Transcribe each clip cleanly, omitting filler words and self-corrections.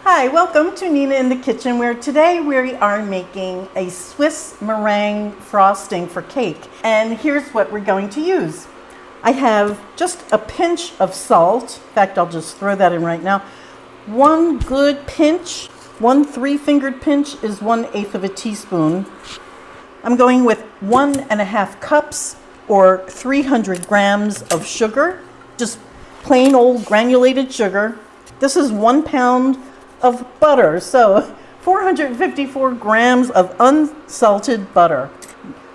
Hi, welcome to Nina in the Kitchen, where today we are making a Swiss meringue frosting for cake. And here's what we're going to use. I have just a pinch of salt. In fact, I'll just throw that in right now. One good pinch, one 3-fingered pinch is 1/8 of a teaspoon. I'm going with 1.5 cups or 300 grams of sugar, just plain old granulated sugar. This is 1 pound of butter, so 454 grams of unsalted butter.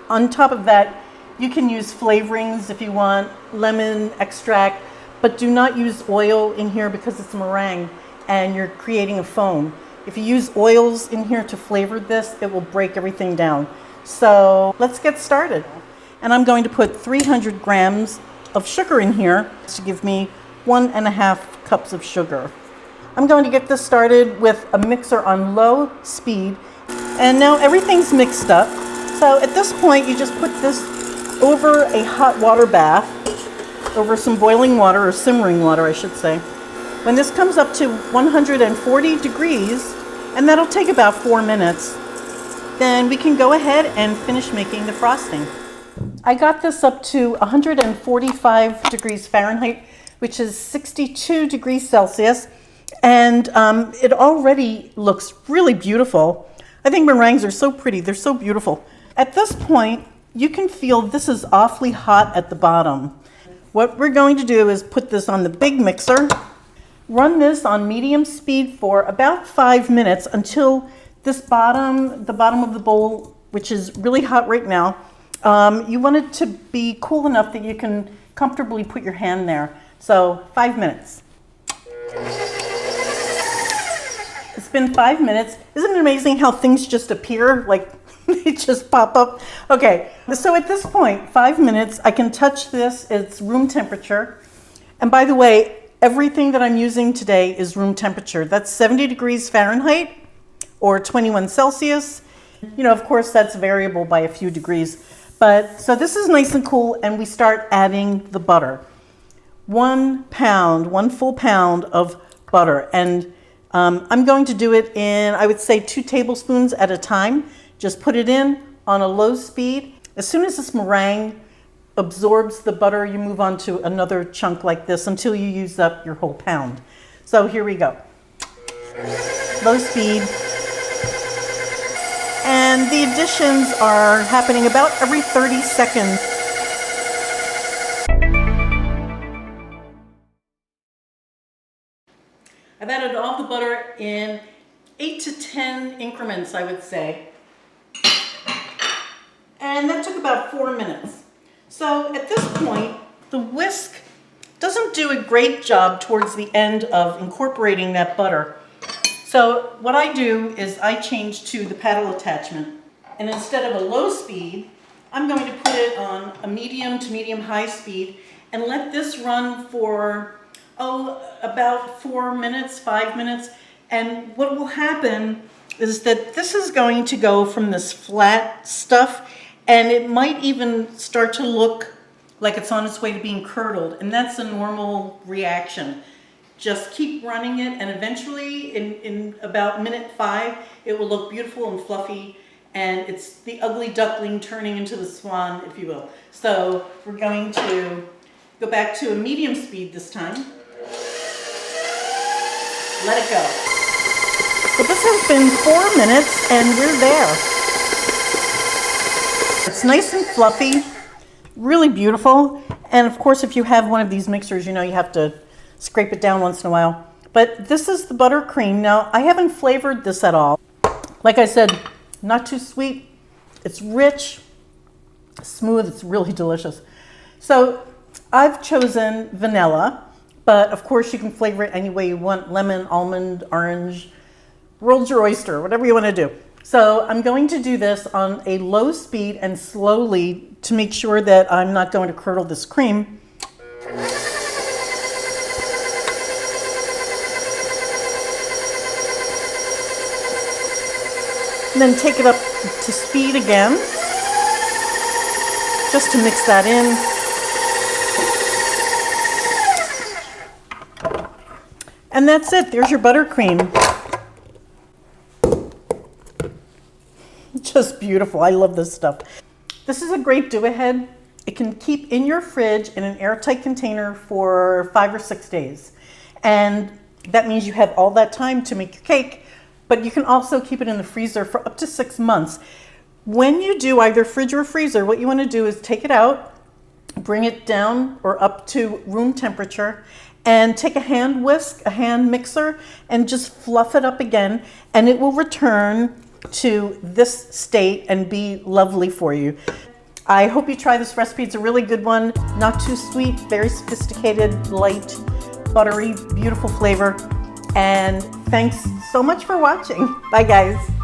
On top of that, you can use flavorings if you want, lemon extract, but do not use oil in here because it's meringue and you're creating a foam. If you use oils in here to flavor this, it will break everything down. So let's get started. And I'm going to put 300 grams of sugar in here to give me 1.5 cups of sugar. I'm going to get this started with a mixer on low speed. And now everything's mixed up. So at this point, you just put this over a hot water bath, over some boiling water, or simmering water, I should say. When this comes up to 140 degrees, and that'll take about 4 minutes, then we can go ahead and finish making the frosting. I got this up to 145 degrees Fahrenheit, which is 62 degrees Celsius. And it already looks really beautiful. I think meringues are so pretty. They're so beautiful. At this point, you can feel this is awfully hot at the bottom. What we're going to do is put this on the big mixer, run this on medium speed for about 5 minutes until this the bottom of the bowl, which is really hot right now, you want it to be cool enough that you can comfortably put your hand there. So 5 minutes. It's been 5 minutes. Isn't it amazing how things just appear, like they just pop up? Okay, so at this point, 5 minutes, I can touch this. It's room temperature. And by the way, everything that I'm using today is room temperature. That's 70 degrees Fahrenheit or 21 Celsius. You know, of course, that's variable by a few degrees. But so this is nice and cool, and we start adding the butter. 1 full pound of butter. And I'm going to do it in, I would say, 2 tablespoons at a time. Just put it in on a low speed. As soon as this meringue absorbs the butter, you move on to another chunk like this until you use up your whole pound. So here we go. Low speed. And the additions are happening about every 30 seconds. I've added all the butter in 8 to 10 increments, I would say. And that took about 4 minutes. So at this point, the whisk doesn't do a great job towards the end of incorporating that butter. So what I do is I change to the paddle attachment. And instead of a low speed, I'm going to put it on a medium to medium-high speed and let this run for about 4 minutes, 5 minutes. And what will happen is that this is going to go from this flat stuff, and it might even start to look like it's on its way to being curdled. And that's a normal reaction. Just keep running it, and eventually in about minute 5, it will look beautiful and fluffy, and it's the ugly duckling turning into the swan, if you will. So we're going to go back to a medium speed this time. Let it go. So this has been 4 minutes and we're there. It's nice and fluffy, really beautiful. And of course, if you have one of these mixers, you know you have to scrape it down once in a while. But this is the buttercream. Now, I haven't flavored this at all. Like I said, not too sweet. It's rich, smooth, it's really delicious. So I've chosen vanilla. But of course, you can flavor it any way you want: lemon, almond, orange, world's your oyster, whatever you want to do. So I'm going to do this on a low speed and slowly to make sure that I'm not going to curdle this cream. And then take it up to speed again, just to mix that in. And that's it. There's your buttercream. just beautiful. I love this stuff. This is a great do-ahead. It can keep in your fridge in an airtight container for 5 or 6 days. And that means you have all that time to make your cake, but you can also keep it in the freezer for up to 6 months. When you do either fridge or freezer, what you want to do is take it out, bring it down or up to room temperature, and take a hand whisk, a hand mixer, and just fluff it up again, and it will return to this state and be lovely for you. I hope you try this recipe. It's a really good one. Not too sweet, very sophisticated, light, buttery, beautiful flavor. And thanks so much for watching. Bye, guys.